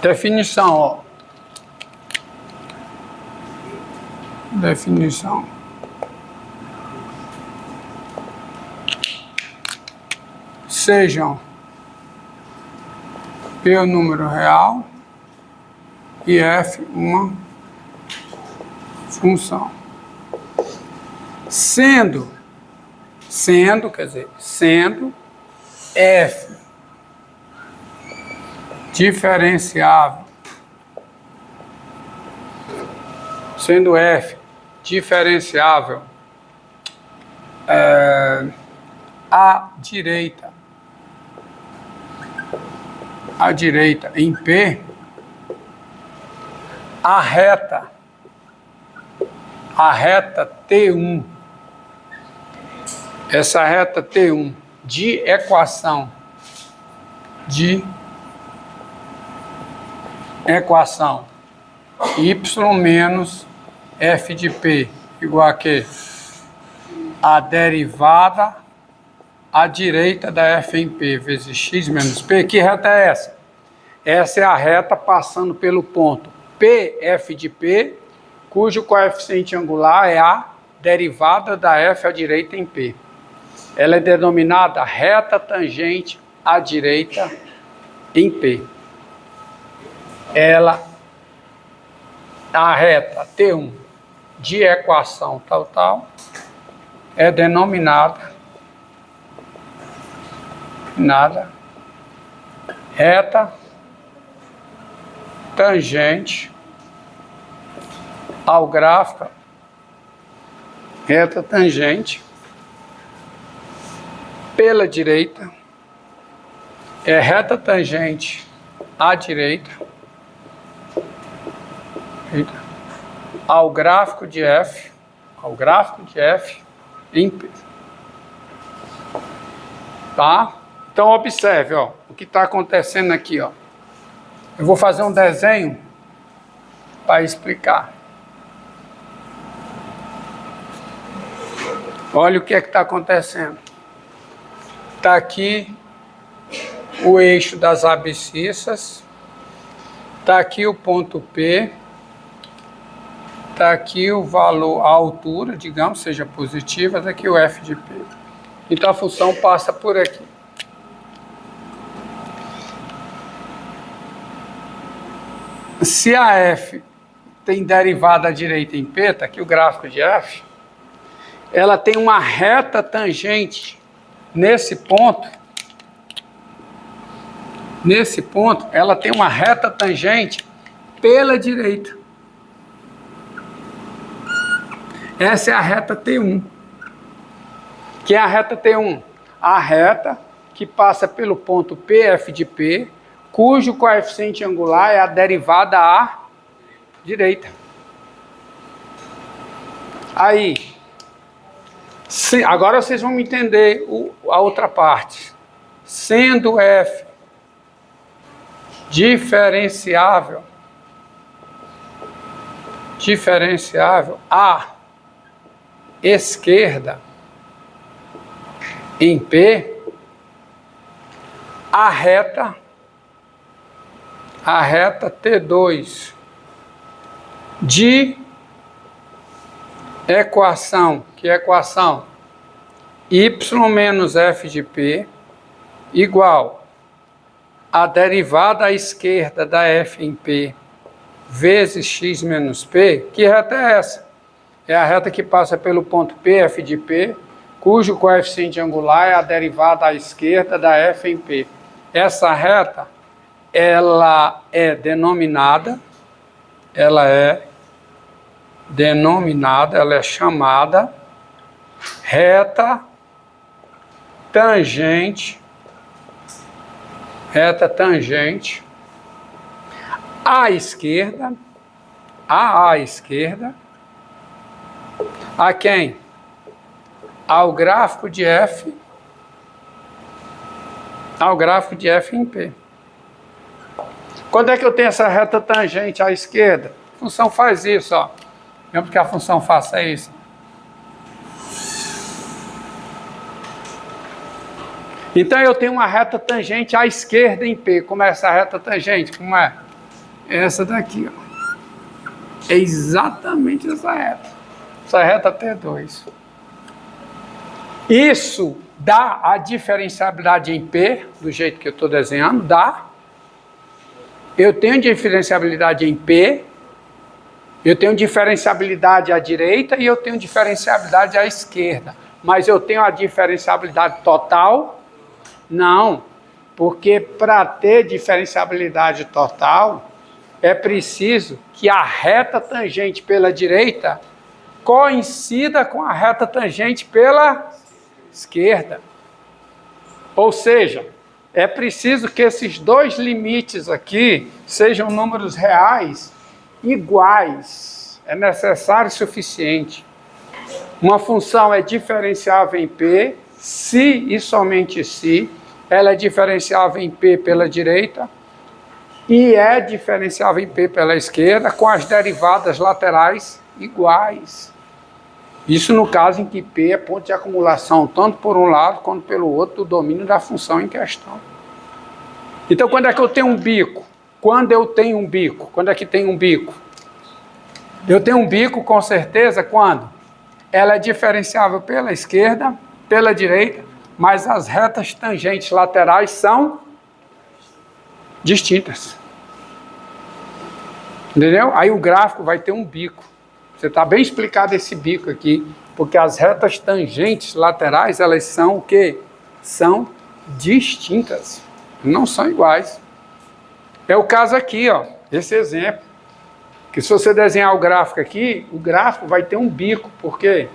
Definição, ó. Definição. Sejam P o número real e F uma função. Sendo, quer dizer, sendo F diferenciável, sendo F diferenciável à direita em P, a reta T1, essa reta T1 de equação y menos f de P igual a quê? A derivada à direita da f em P vezes x menos P. Que reta é essa? Essa é a reta passando pelo ponto PF de P, cujo coeficiente angular é a derivada da f à direita em P. Ela é denominada reta tangente à direita em P. A reta T1 de equação tal, é denominada reta tangente ao gráfico, reta tangente pela direita, é reta tangente à direita, ao gráfico de F em P. Tá? Então observe, ó, o que está acontecendo aqui, ó. Eu vou fazer um desenho para explicar. Olha o que é que está acontecendo. Está aqui o eixo das abscissas, está aqui o ponto P, está aqui o valor, a altura, digamos, seja positiva, está aqui o f de P. Então a função passa por aqui. Se a f tem derivada à direita em P, está aqui o gráfico de f, ela tem uma reta tangente nesse ponto, ela tem uma reta tangente pela direita. Essa é a reta T1. Que é a reta T1? A reta que passa pelo ponto PF de P, cujo coeficiente angular é a derivada à direita. Aí, agora vocês vão entender a outra parte. Sendo F diferenciável à esquerda em P, a reta T2 de equação, que é a equação y menos f de P igual a derivada à esquerda da f em P vezes x menos P. Que reta é essa? É a reta que passa pelo ponto PF de P, cujo coeficiente angular é a derivada à esquerda da f em P. Essa reta, ela é chamada reta tangente à esquerda, a quem? Ao gráfico de F em P. Quando é que eu tenho essa reta tangente à esquerda? A função faz isso, ó. Mesmo que a função faça isso. Então eu tenho uma reta tangente à esquerda em P. Como é essa reta tangente? Como é? essa daqui, ó. É exatamente essa reta. Essa reta T2. Isso dá a diferenciabilidade em P, do jeito que eu estou desenhando, dá. Eu tenho diferenciabilidade em P, eu tenho diferenciabilidade à direita e eu tenho diferenciabilidade à esquerda. Mas eu tenho a diferenciabilidade total? Não, porque para ter diferenciabilidade total, é preciso que a reta tangente pela direita coincida com a reta tangente pela esquerda. Ou seja, é preciso que esses dois limites aqui sejam números reais iguais. É necessário e suficiente. Uma função é diferenciável em P, se e somente se ela é diferenciável em P pela direita e é diferenciável em P pela esquerda com as derivadas laterais iguais. Isso no caso em que P é ponto de acumulação, tanto por um lado quanto pelo outro, do domínio da função em questão. Então, quando é que eu tenho um bico? Quando eu tenho um bico? Quando é que tem um bico? Eu tenho um bico, com certeza, quando ela é diferenciável pela esquerda, pela direita, mas as retas tangentes laterais são distintas. Entendeu? Aí o gráfico vai ter um bico. Você está bem explicado esse bico aqui, porque as retas tangentes laterais, elas são o quê? São distintas, não são iguais. É o caso aqui, ó, esse exemplo, que se você desenhar o gráfico aqui, o gráfico vai ter um bico. Por quê?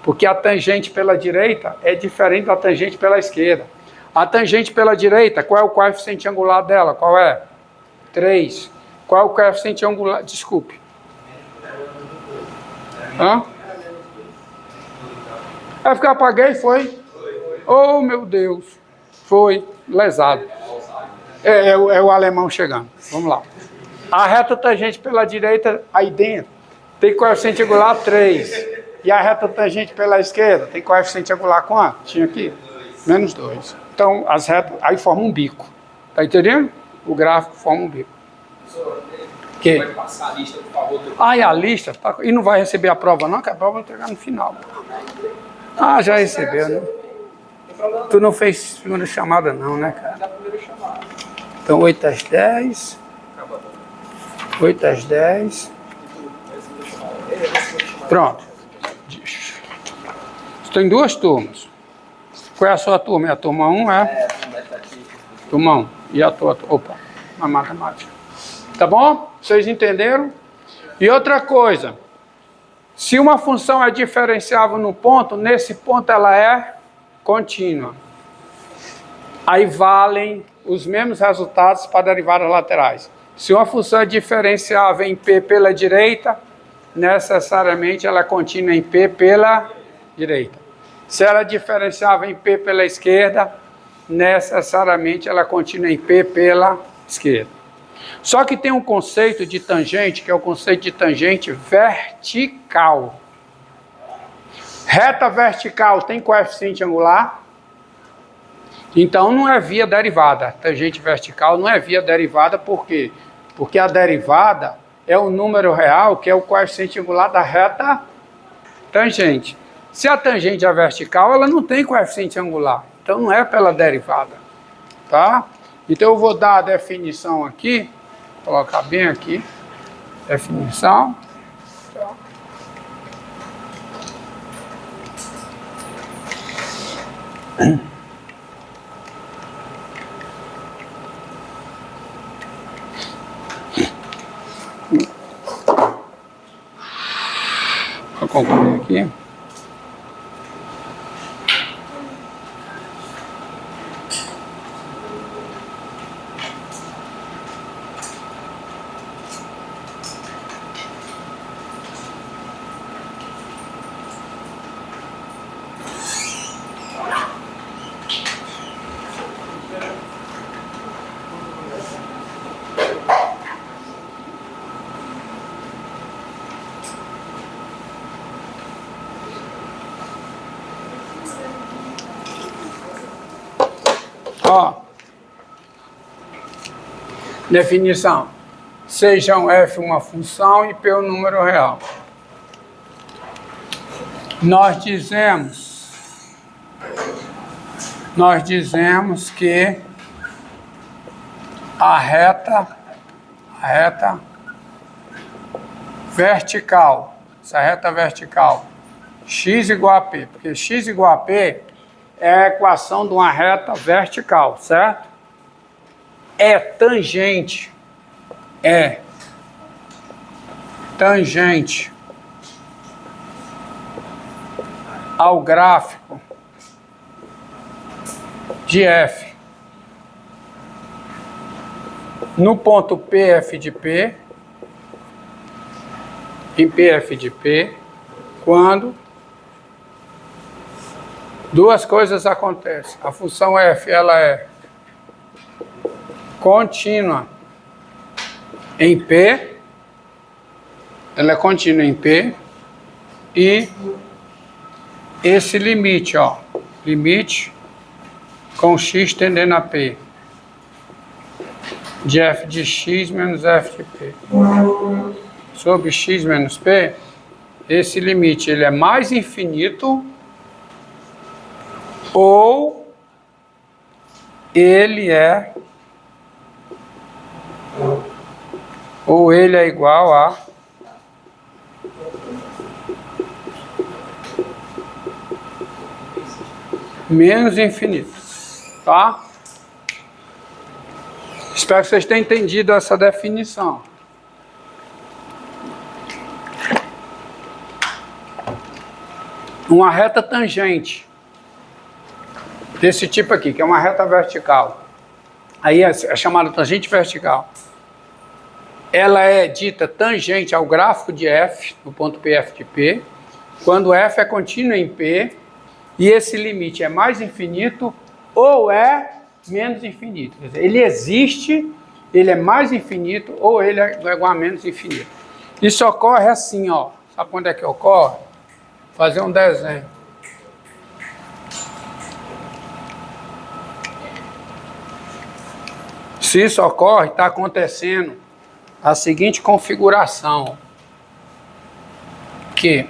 Porque a tangente pela direita é diferente da tangente pela esquerda. A tangente pela direita, qual é o coeficiente angular dela? Qual é? 3. Qual é o coeficiente angular? Desculpe. Hã? É porque eu apaguei, foi? Oh, meu Deus. Foi lesado. É o alemão chegando. Vamos lá. A reta tangente pela direita, aí dentro, tem coeficiente angular 3. E a reta tangente pela esquerda, tem coeficiente angular quanto? Tinha aqui? Menos 2. Então, as retas, aí forma um bico. Tá entendendo? O gráfico forma um bico. Que? Vai passar a lista, por favor. Ah, e a lista? Tá, e não vai receber a prova não, que a prova vai entregar no final. Ah, já recebeu, né? Tu não fez segunda chamada não, né, cara? Então, 8 às 10. 8 às 10. Pronto. Tem duas turmas. Qual é a sua turma? É a turma 1, é? Turma 1. E a tua? Opa, a matemática. Tá bom? Vocês entenderam? E outra coisa. Se uma função é diferenciável no ponto, nesse ponto ela é contínua. Aí valem os mesmos resultados para derivadas laterais. Se uma função é diferenciável em P pela direita, necessariamente ela é contínua em P pela direita. Se ela é diferenciável em P pela esquerda, necessariamente ela é contínua em P pela esquerda. Só que tem um conceito de tangente, que é o conceito de tangente vertical. Reta vertical tem coeficiente angular? Então não é via derivada. Tangente vertical não é via derivada, por quê? Porque a derivada é o número real, que é o coeficiente angular da reta tangente. Se a tangente é vertical, ela não tem coeficiente angular. Então não é pela derivada. Tá? Então eu vou dar a definição aqui. Vou colocar bem aqui. Definição. Vou concluir aqui. Ó, definição. sejam f uma função e p um número real. Nós dizemos que a reta vertical, essa reta vertical, x igual a p, porque x igual a p é a equação de uma reta vertical, certo? É tangente ao gráfico de f no ponto PF de P, em PF de P, quando duas coisas acontecem. A função f ela é contínua em P, ela é contínua em P, e esse limite, ó, limite com x tendendo a P, de f de x menos f de P, sobre x menos P, esse limite ele é mais infinito ou ele é igual a menos infinito, tá? Espero que vocês tenham entendido essa definição. Uma reta tangente desse tipo aqui, que é uma reta vertical, aí é chamada tangente vertical. Ela é dita tangente ao gráfico de f, no ponto PF de P, quando f é contínua em P, e esse limite é mais infinito ou é menos infinito. Quer dizer, ele existe, ele é mais infinito ou ele é igual a menos infinito. Isso ocorre assim, ó. Sabe quando é que ocorre? Fazer um desenho. Se isso ocorre, está acontecendo a seguinte configuração, que,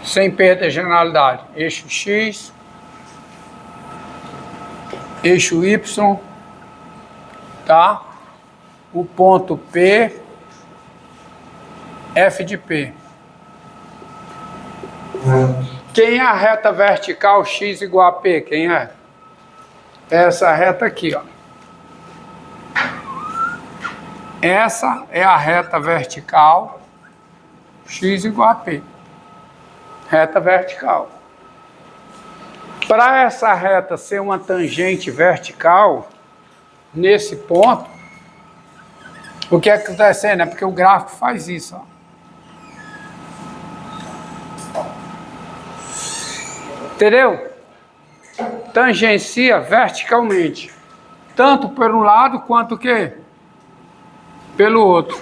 sem perda de generalidade, eixo x, eixo y, tá? O ponto P, F de P. Quem é a reta vertical x igual a P? Quem é? Essa reta aqui, ó. Essa é a reta vertical x igual a P. Reta vertical. Para essa reta ser uma tangente vertical, nesse ponto, o que é que está acontecendo? É porque o gráfico faz isso, ó. Entendeu? Tangencia verticalmente, tanto por um lado quanto o quê? Pelo outro.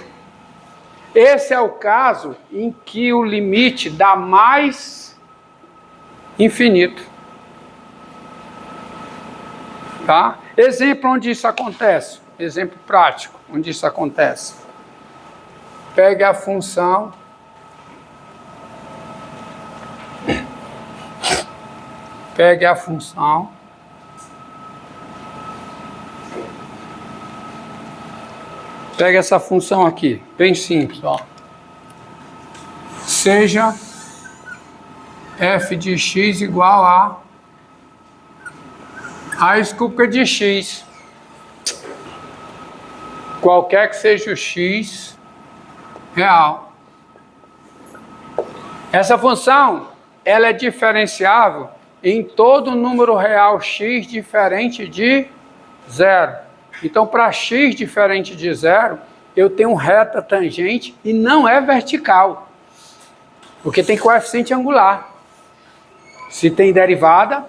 Esse é o caso em que o limite dá mais infinito. Tá? Exemplo onde isso acontece. Exemplo prático onde isso acontece. Pegue a função Pega essa função aqui, bem simples, ó. Seja f de x igual a escúpula de x. Qualquer que seja o x real. Essa função, ela é diferenciável em todo número real x diferente de zero. Então, para x diferente de zero, eu tenho reta tangente e não é vertical, porque tem coeficiente angular. Se tem derivada,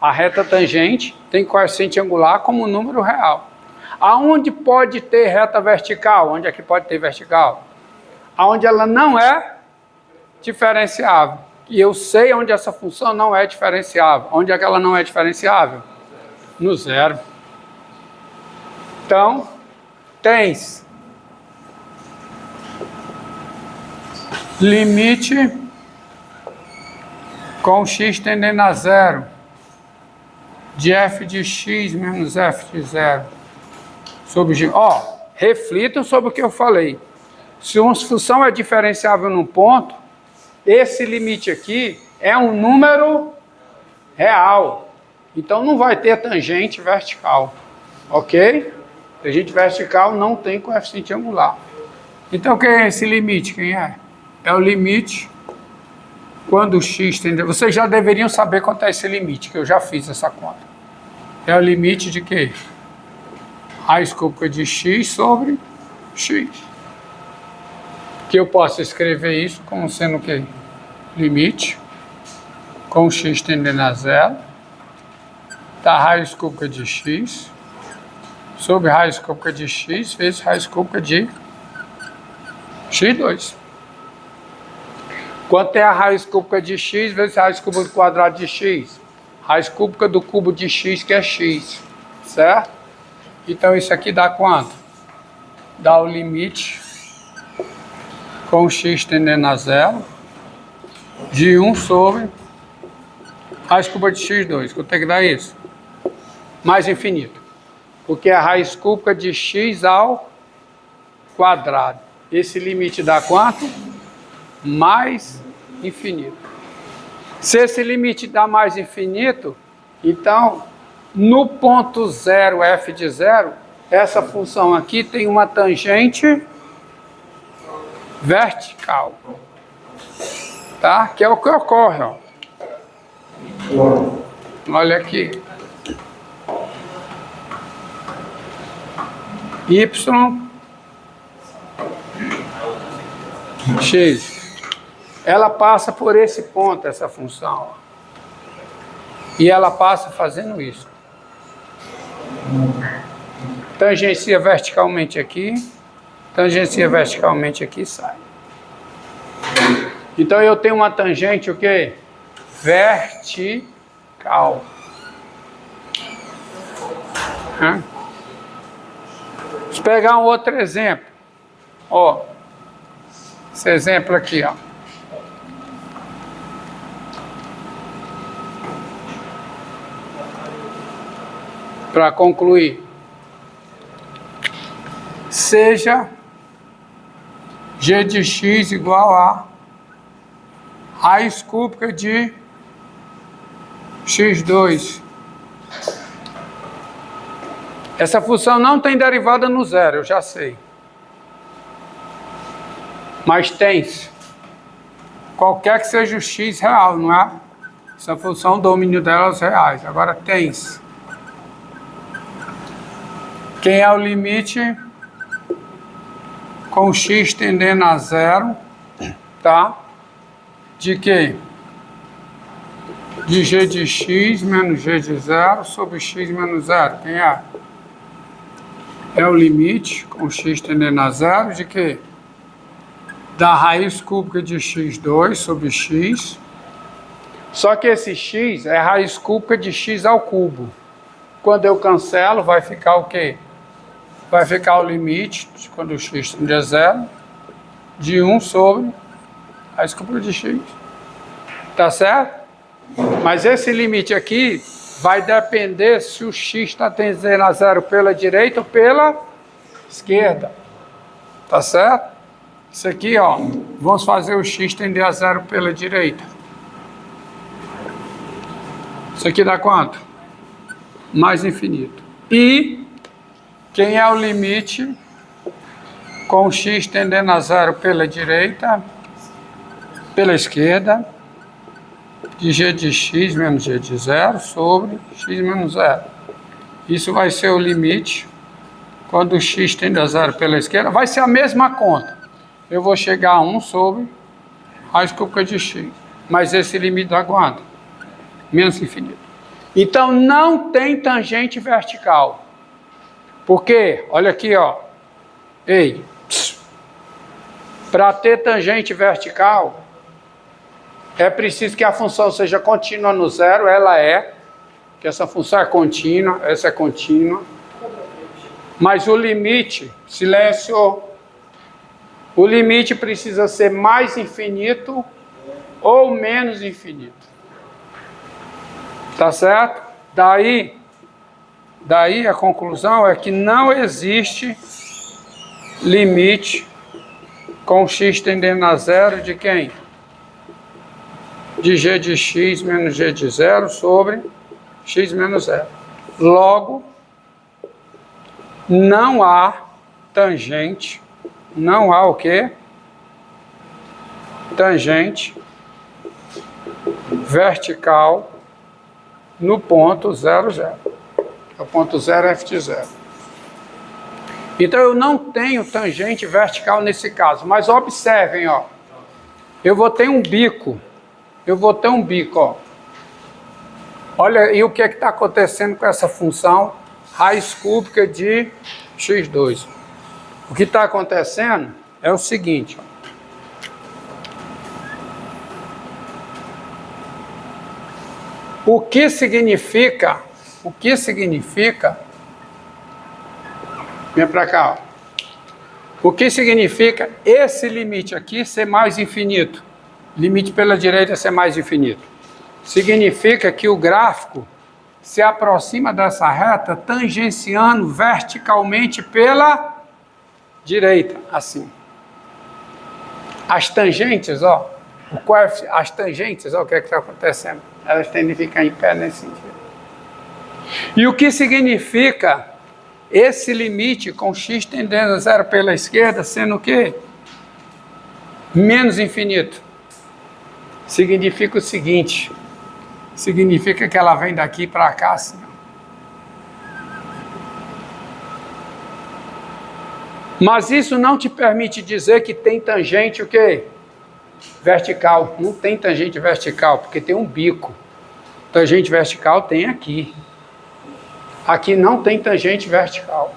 a reta tangente tem coeficiente angular como número real. Aonde pode ter reta vertical? Onde é que pode ter vertical? Aonde ela não é diferenciável. E eu sei onde essa função não é diferenciável. Onde é que ela não é diferenciável? No zero. Então, tens limite com x tendendo a zero de f de x menos f de zero sobre g. Ó, reflitam sobre o que eu falei. Se uma função é diferenciável num ponto, esse limite aqui é um número real. Então não vai ter tangente vertical. Ok? Tangente vertical não tem coeficiente angular. Então quem é esse limite? Quem é? É o limite quando o x tende... Vocês já deveriam saber quanto é esse limite, que eu já fiz essa conta. É o limite de quê? Raiz cúbica de x sobre x. Que eu posso escrever isso como sendo o quê? Limite com x tendendo a zero da raiz cúbica de x sobre raiz cúbica de x vezes raiz cúbica de x2. Quanto é a raiz cúbica de x vezes a raiz cúbica do quadrado de x? Raiz cúbica do cubo de x, que é x. Certo? Então isso aqui dá quanto? Dá o limite com x tendendo a zero de 1 sobre raiz cúbica de x2. Quanto é que dá isso? Mais infinito. Porque é a raiz cúbica de x ao quadrado. Esse limite dá quanto? Mais infinito. Se esse limite dá mais infinito, então, no ponto zero, f de zero, essa função aqui tem uma tangente vertical. Tá? Que é o que ocorre, ó. Olha aqui. Y x. Ela passa por esse ponto, essa função. Ó. E ela passa fazendo isso. Tangencia verticalmente aqui. Tangencia verticalmente aqui e sai. Então eu tenho uma tangente o quê? Vertical. Vamos pegar um outro exemplo. Ó, esse exemplo aqui, ó. Para concluir, seja g de x igual a raiz cúbica de x2. Essa função não tem derivada no zero, eu já sei. Mas tem, qualquer que seja o x real, não é? Essa função, o domínio dela é os reais. Agora tem. Quem é o limite com x tendendo a zero, tá? De quê? De g de x menos g de zero sobre x menos zero. Quem é? É o limite com x tendendo a zero de quê? Da raiz cúbica de x2 sobre x. Só que esse x é raiz cúbica de x ao cubo. Quando eu cancelo, vai ficar o quê? Vai ficar o limite, quando o x tende a zero, de 1 sobre raiz cúbica de x. Tá certo? Mas esse limite aqui vai depender se o x está tendendo a zero pela direita ou pela esquerda. Tá certo? Isso aqui, ó, vamos fazer o x tender a zero pela direita. Isso aqui dá quanto? Mais infinito. E quem é o limite com x tendendo a zero pela direita, pela esquerda, de g de x menos g de zero sobre x menos zero. Isso vai ser o limite quando o x tende a zero pela esquerda. Vai ser a mesma conta. Eu vou chegar a 1 sobre raiz cúbica de x. Mas esse limite dá quanto? Menos infinito. Então não tem tangente vertical. Porque, olha aqui, ó. Ei, para ter tangente vertical, é preciso que a função seja contínua no zero. Ela é, que essa função é contínua, essa é contínua. Mas o limite, silêncio, O limite precisa ser mais infinito ou menos infinito. Tá certo? Daí a conclusão é que não existe limite com x tendendo a zero de quem? De g de x menos g de zero sobre x menos zero. Logo, não há tangente, não há o quê? Tangente vertical no ponto 0, 0. O ponto 0 é f de 0. Então eu não tenho tangente vertical nesse caso, mas observem, ó. Eu vou ter um bico. Ó. Olha, e o que é que está acontecendo com essa função raiz cúbica de x2? O que está acontecendo é o seguinte, ó. O que significa, vem para cá, ó. O que significa esse limite aqui ser mais infinito? Limite pela direita ser mais infinito. Significa que o gráfico se aproxima dessa reta tangenciando verticalmente pela direita, assim. As tangentes, ó, as tangentes, ó, o que é que está acontecendo? Elas tendem a ficar em pé nesse sentido. E o que significa esse limite com x tendendo a zero pela esquerda sendo o quê? Menos infinito. Significa o seguinte, significa que ela vem daqui para cá assim. Mas isso não te permite dizer que tem tangente o quê? Vertical. Não tem tangente vertical, porque tem um bico. Tangente vertical tem aqui. Aqui não tem tangente vertical.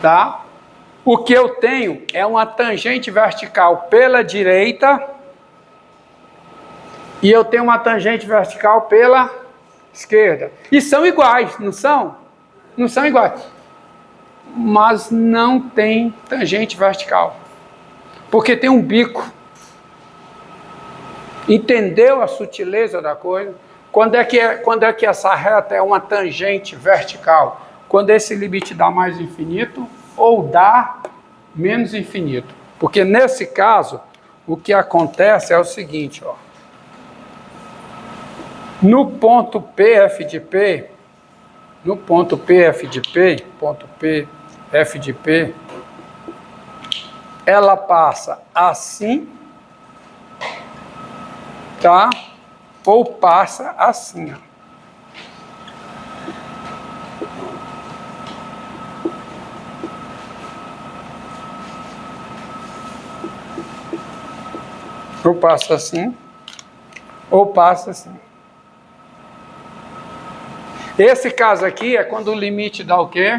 Tá? O que eu tenho é uma tangente vertical pela direita e eu tenho uma tangente vertical pela esquerda. E são iguais, não são? Não são iguais. Mas não tem tangente vertical. Porque tem um bico. Entendeu a sutileza da coisa? Quando é que essa reta é uma tangente vertical? Quando esse limite dá mais infinito ou dá menos infinito. Porque nesse caso, o que acontece é o seguinte, ó. No ponto PF de P, ela passa assim, tá? Ou passa assim, ó. Ou passa assim, ou passa assim. Esse caso aqui é quando o limite dá o quê?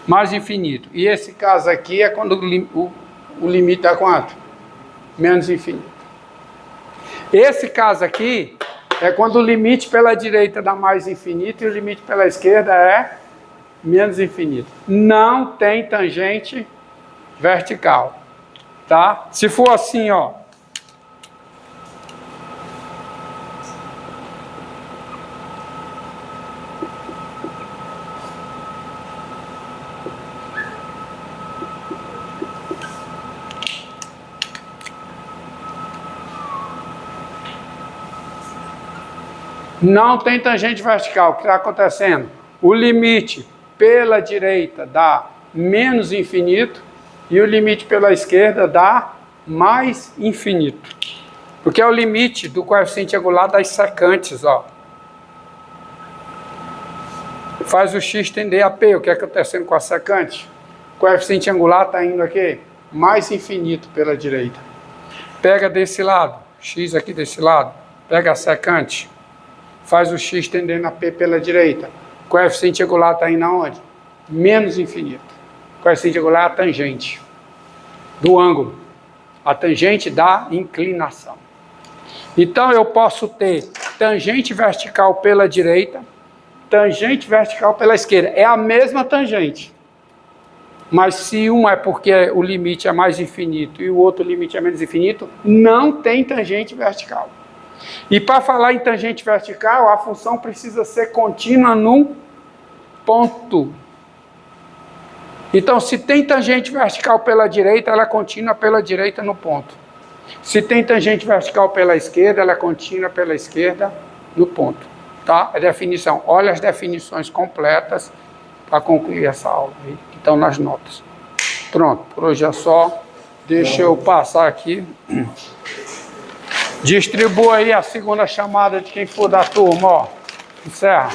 Mais infinito. E esse caso aqui é quando o limite dá quanto? Menos infinito. Esse caso aqui é quando o limite pela direita dá mais infinito e o limite pela esquerda é menos infinito. Não tem tangente vertical, tá? Se for assim, ó. Não tem tangente vertical. O que está acontecendo? O limite pela direita dá menos infinito e o limite pela esquerda dá mais infinito. Porque é o limite do coeficiente angular das secantes, ó. Faz o x tender a p. O que é acontecendo com a secante? O coeficiente angular está indo aqui, mais infinito pela direita. Pega desse lado, x aqui desse lado, pega a secante. Faz o x tendendo a P pela direita. O coeficiente angular está indo aonde? Menos infinito. O coeficiente angular é a tangente do ângulo. A tangente da inclinação. Então eu posso ter tangente vertical pela direita, tangente vertical pela esquerda. É a mesma tangente. Mas se um é porque o limite é mais infinito e o outro limite é menos infinito, não tem tangente vertical. E para falar em tangente vertical, a função precisa ser contínua num ponto. Então, se tem tangente vertical pela direita, ela é contínua pela direita no ponto. Se tem tangente vertical pela esquerda, ela é contínua pela esquerda no ponto. Tá? A definição. Olha as definições completas para concluir essa aula aí, que estão nas notas. Pronto, por hoje é só. Deixa eu passar aqui. Distribua aí a segunda chamada de quem for da turma, ó. Encerra.